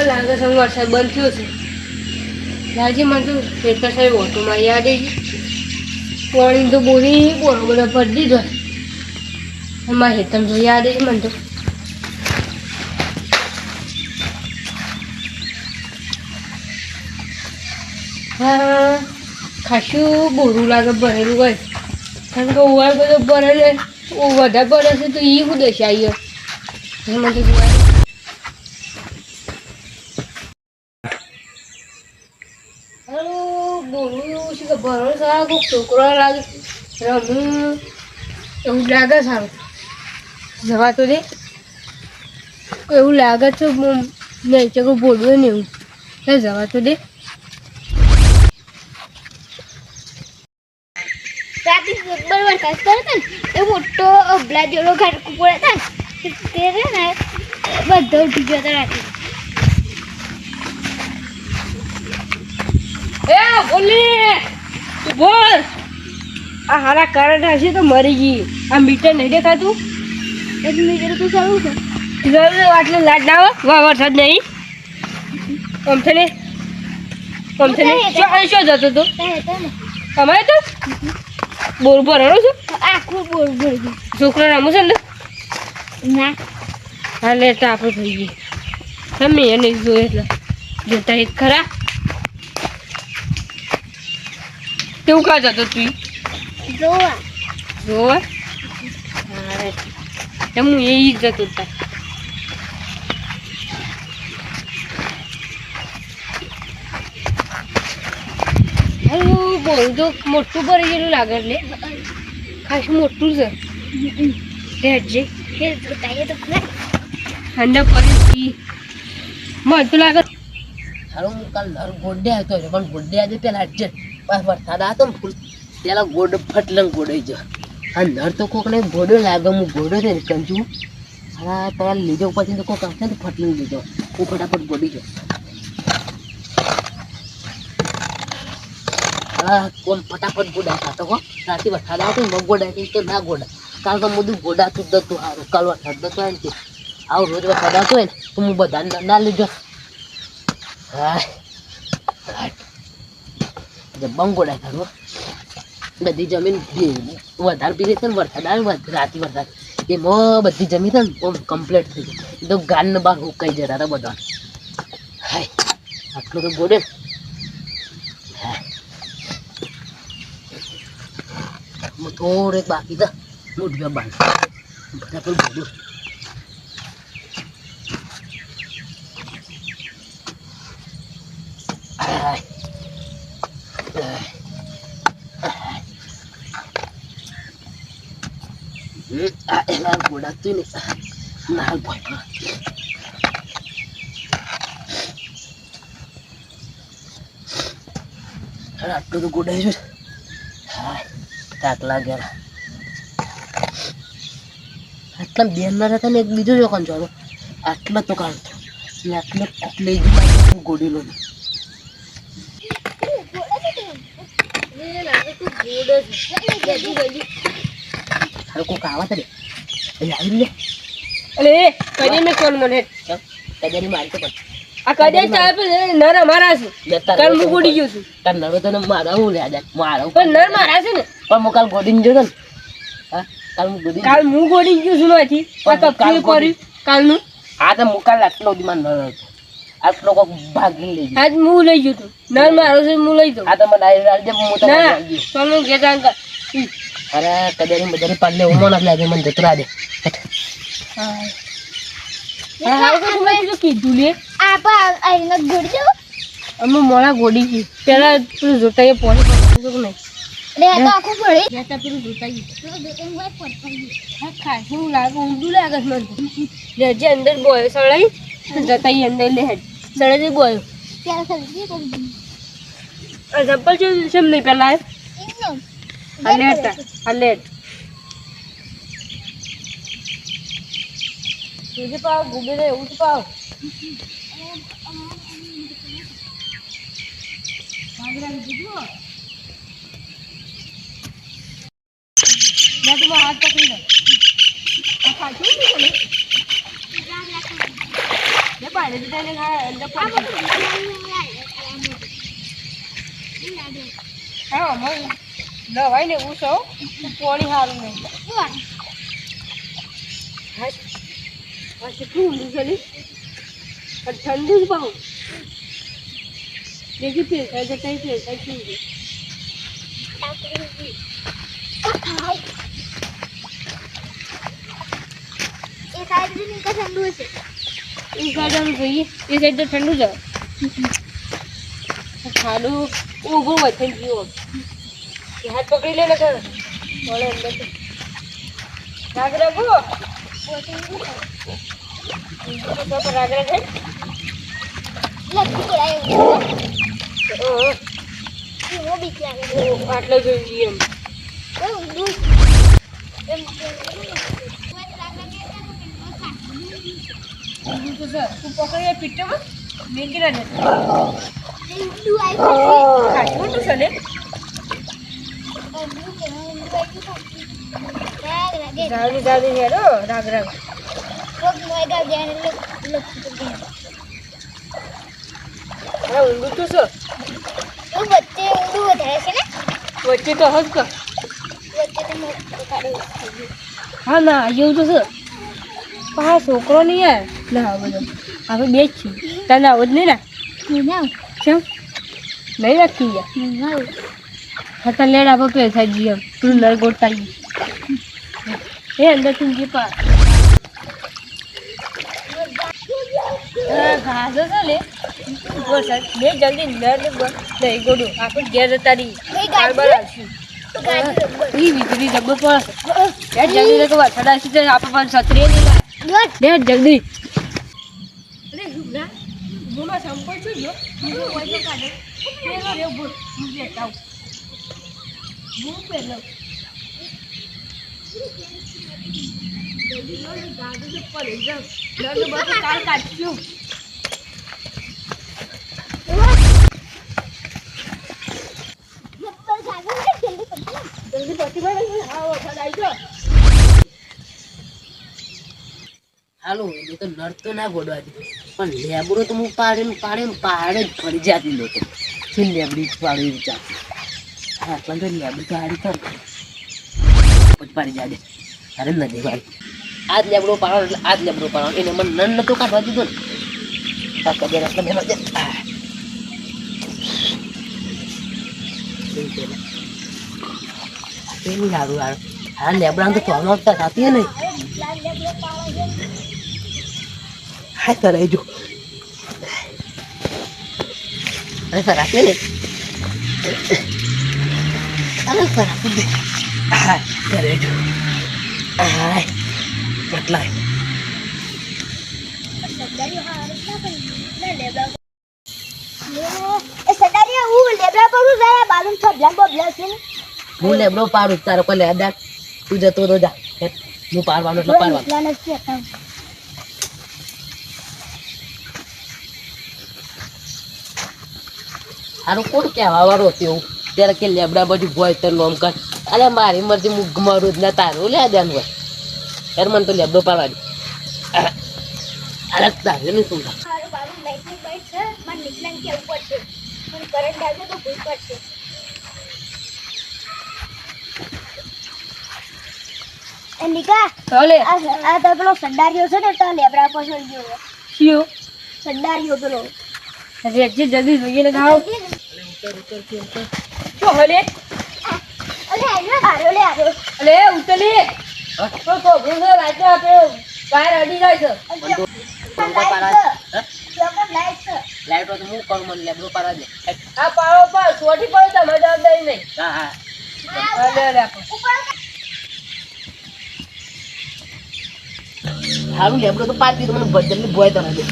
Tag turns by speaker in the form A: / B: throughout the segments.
A: લાગે છે વરસાદ બંધ થયો છે. લાજી મને તો ખેતર સાહેબ ઓટોમાં યાદ આવી પાણી તો બોરી બરોબર પડી દીધો અમારા હેતમ તો યાદ આવી મને તો. હા ખાસું બોરું લાગે ભરેલું હોય કારણ કે ઉવાર બધો ભરેલો વધારે પડે છે તો એ હું દશાઈ એમાં તો બોરું છે કે ભરો સારા કોઈક છોકરો લાગે રમું એવું લાગે સારું જવા તો દે એવું લાગે છે નહીં છે કોઈ બોલવું ને એવું જવા તો દે.
B: રાતે બરાબર કાસ કરે ને એ મોટો અબલા જેવો ઘાટકું પડે ને તે ને બધો ઉઠી ગયો રાતે.
A: એ બોલી બોલ આ હારા કરંટ હશે તો મરી ગઈ. આ મીટર નહીં દેખાતું
B: એક મીટર તો સારું છે
A: આટલે લાટ ના આવે વરસાદ નહીં આમથે ને શું જતો તો અમારે તો બોર ભરવાનું છે
B: આખું બોર ભરી ગયું.
A: છોકરા રમું છે ને
B: ના
A: હા લેતા આપણે થઈ ગઈ તમે એને જોઈએ એટલે જોતા એક ખરા કેવું કા જતો તું
B: જોવા
A: જોવા હા હું એ જતો હતા. બોલ તો મોટું ભરી ગયેલું લાગે એટલે ખાસ મોટું છે હેડજે ઠંડા પડી મને તો લાગે
C: હારું હું કાલ ગોડે આવતો હતો પણ ગોડે આજે પેલા હટજે વરસાદ આવતો ને ફૂલ પેલા ગોડ ફટલંગ ગોડાઈ ગયો આ નર તો કોક ને ગોડો લાગે હું ગોડો છે ને કંજુ હા પેલા લીધો પછી તો કોક આવશે ને ફટલંગ લીધો હું ફટાફટ ગોડી ગયો. હા કોણ ફટાફટ ગોડાતા તો હો રાતે વરસાદ આવતો ને ગોડાય તો ના ગોડા કાલ તો બધું ગોડાતું જ હતું સારું કાલ વરસાદ નતો હોય ને આવું રોજ વરસાદ આવતો હોય ને તો હું બધાને ના લીધો. હા બંગોડા થયું બધી જમીન વધારે પીરી છે ને વરસાદ આવે રાતી વરસાદ એમાં બધી જમીન છે ને કમ્પ્લીટ થઈ ગઈ તો ગાનને બહાર હુકાઈ જતા હતા બધા. હાય આટલું તો ગોડે હા હું થોડેક બાકી હતા મોઢું બાંધ ફટાફટ ગોડું. એલા ગોડાતું ને નાલ ભોય આટલું તો ગોડાય છે. હા તાક લાગ્યા આટલા બેન ના હતા ને એક બીજો જોખમ ચાલો આટલા તો કાઢતો એટલે આટલા કોક લઈ ગયું ગોડેલો કોક આવા રે આવી લે
A: અલે કદી મેં કોણ મને
C: કદી મારી તો
A: આ કદી ચાલ પર નર અમારા છે કાલ હું ગોડી ગયો છું
C: તાર નરો તને મારા હું લે આજા મારા
A: પણ નર મારા છે ને
C: પણ હું કાલ ગોડીને જોતો ને હા કાલ હું
A: ગોડી ગયો છું નથી આ તકલીફ કરી કાલનું
C: હા તો હું કાલ આટલો દિમાગ નર હતો આટલો કોક ભાગી લઈ ગયો
A: આજ હું લઈ ગયો તું નર મારો છે હું લઈ દઉં
C: આ તો મને આજે હું તને લઈ ગયો
A: ચાલો ઘેર અંકલ
C: અરે કદાની બધાની પાડલે ઉમો ના લાગે મને જતરા દે
A: હા તો તમે કીધું લે
B: આપા આઈને ગોડી જાવ
A: અમે મોળા ગોડી ગઈ પેલા તું જોતા એ પોણી પડતું નહીં
B: લે તો આખું પડી
A: જેતા પેલું જોતા ગઈ
B: એક વાર પડતા
A: હા ખાસું લાગે ઊંધું લાગે છે મને લેજે અંદર બોય સળાઈ જતા ઈ અંદર લે હેડ સળાઈ બોય
B: ત્યારે સજી કોમ
A: આ ચપ્પલ છે નહીં પેલા
B: એનો
A: અલેટ तुझे पाव गुबे रे उठ पाव मैं तुम्हारा हाथ पकड़ ले કાઢી દીધા ને હા અંદર
B: આ બધું બીજાનું લાગે.
A: હા મય નવાય ને ઉસો પાણી સારું નહીં હા કેટલું ઊંડું છે લી પણ ઠંડુ જ બહુ દેખી પીરસાય જતા પીરસાય પીવું
B: એ સાઈડ થી નીકળ ઠંડુ હશે.
A: એ સાઈડ જોઈએ એ સાઈડ તો ઠંડુ જ ખાડું ઊભો વચ્ચે ગયો હાથ પકડી લે ને કર બોલે અંદર રાગ રાગો રાગ રાગ
B: લપસી પડાય એવો બીક લાગે.
A: આટલો જોઈએ એમ
B: બહુ ઊંડું. એમ
A: ઊંધું તો સર તું પકડી પીઠમાં મેકી ના દે
B: ઊંડું આવ્યું.
A: કાચું તું સર ને જાવી જાવી હેરો રાગ રાગ હા ઊંધું તો સર વચ્ચે તો હસ કર હા ના એવું તો સર પણ આ છોકરો નહીં યાર ના બધો આપણે બે જ છીએ તને આવું જ નહીં ના કેમ નહીં રાખી યાર હતા લેડ આપણે પૈસા જઈએ તું નર ગોટાઈ એ અંદર તું જે પા ઘાસ છે લે વરસાદ બે જલ્દી નર નહીં ગોડું આપણે ઘેર જતા રહીએ બાર આવશું એ વીજળી જબ્બર પડે જલ્દી તો વરસાદ આવશે તો આપણે પણ છત્રી નહીં લાય જલ્દી અરે ગુગા ગુમા સંપર્ક છું જો હું કોઈ કાઢે પેલો રે બોલ હું બેઠા હું પેલો જલ્દી ગાડી તો પડી જાવ લડો બધું કાલ કાઢશું જલ્દી પતી પડે હા વરસાદ આવી ગયો
C: હાલો એ તો નર તો ના ગોડવા દીધું પણ લેબડો તો હું પાડે પહાડ જ ફરી જાતી લોકો છે લેબડી પાડી વિચાર હા પણ તો લેબડી પાડી કર પછી પાડી જાડે અરે નથી પાડી આજ લેબડો પાડો એટલે આજ લેબડો પાડો એને મને નન નતો કાઢવા દીધો ને કાકા બે રસ્તા બેનો છે પેલું સારું સારું હા લેબડા તો ચોમકતા થતી નહીં હા કરે જો અરે સર આપે ને અરે સર આપી દે હા કરે જો હા કેટલા હું લેબડો પાડું તારો કોઈ લેદાર તું જતો તો જા હું પાડવાનું એટલે પાડવાનું હારું કોણ કહેવા વાળો તેવું ત્યારે કે લેબડા બાજુ ભોય તો નોમ કર અરે મારી મરજી હું મારું જ ના તારું લે ધ્યાન હોય યાર મને તો લેબડો પાડવા દે અરે તારે નહીં શું
A: ચાલે
B: પેલો સંડારીઓ છે ને તો લેબડા પર ગયો
A: કયો
B: સંડારીઓ પેલો
A: રેજે જલ્દી જોઈએ ને ગાવ જો હલે અલે ઉતલી તો બ્રુસ લાઈટ આપે બહાર અડી જાય છે લાઈટ તો હું કરું મને લેબડો પાડવા દે આ પાડો પર છોટી પડે તો મજા આવે નહીં હા હા અલે રાખો
C: હારું લેબડો તો પાડી મને જલ્દી ભોય તો દે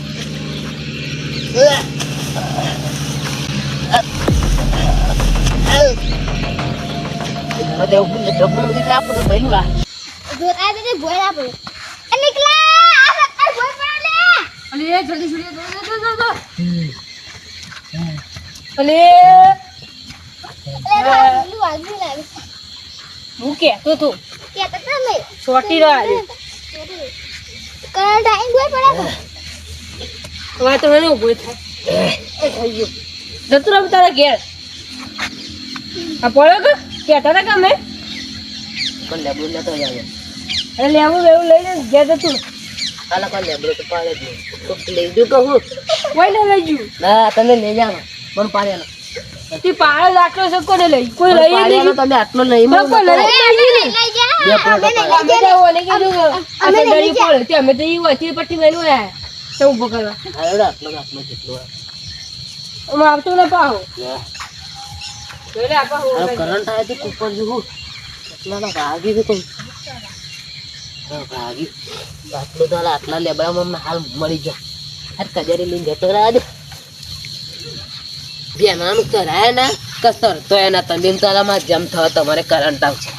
A: હું કેતો તો છોટી રહે હવે તો મને ઊભો થાય એ થઈ ગયો જતું રહું તારા ઘેર આ પડ્યો કે કહેતા હતા કે અમે
C: પણ લેબડું નતો આવે
A: અરે લેવું લેવું લઈને ઘેર જતું
C: આલા કોઈ લેબડું તો પાડે જ નહીં તો લઈ દઉં કહું
A: કોઈ ને લઈ જુ
C: ના તમે લઈ જાઓ પણ પાડેલો
A: તે પાડે આટલો છે કોને લઈ કોઈ લઈ જ
C: પાડેલો
A: નહીં
C: તમે આટલો લઈ
A: પણ કોઈ લઈ જ નહીં
B: લઈ જા
C: બે પોટો
A: અમે તો ઓને કીધું અમે ડરી પડે તે અમે તો ઈ વચ્ચે પટ્ટી મેલું આયા તો ઊભો કરવા
C: આટલો જેટલો
A: અમે આવતો ને પાહો એટલે આપા હો
C: કરંટ આવે તો કુપર જેવું એટલા ભાગી છે તો ભાગી આટલું તો આટલા લેબડામાં અમને હાલ મળી ગયો આ કજારી લઈને જતો રહ્યા દે બેનાનું કરાય ના કસર તો એના તમે તારામાં જમ થવા તમારે કરંટ આવશે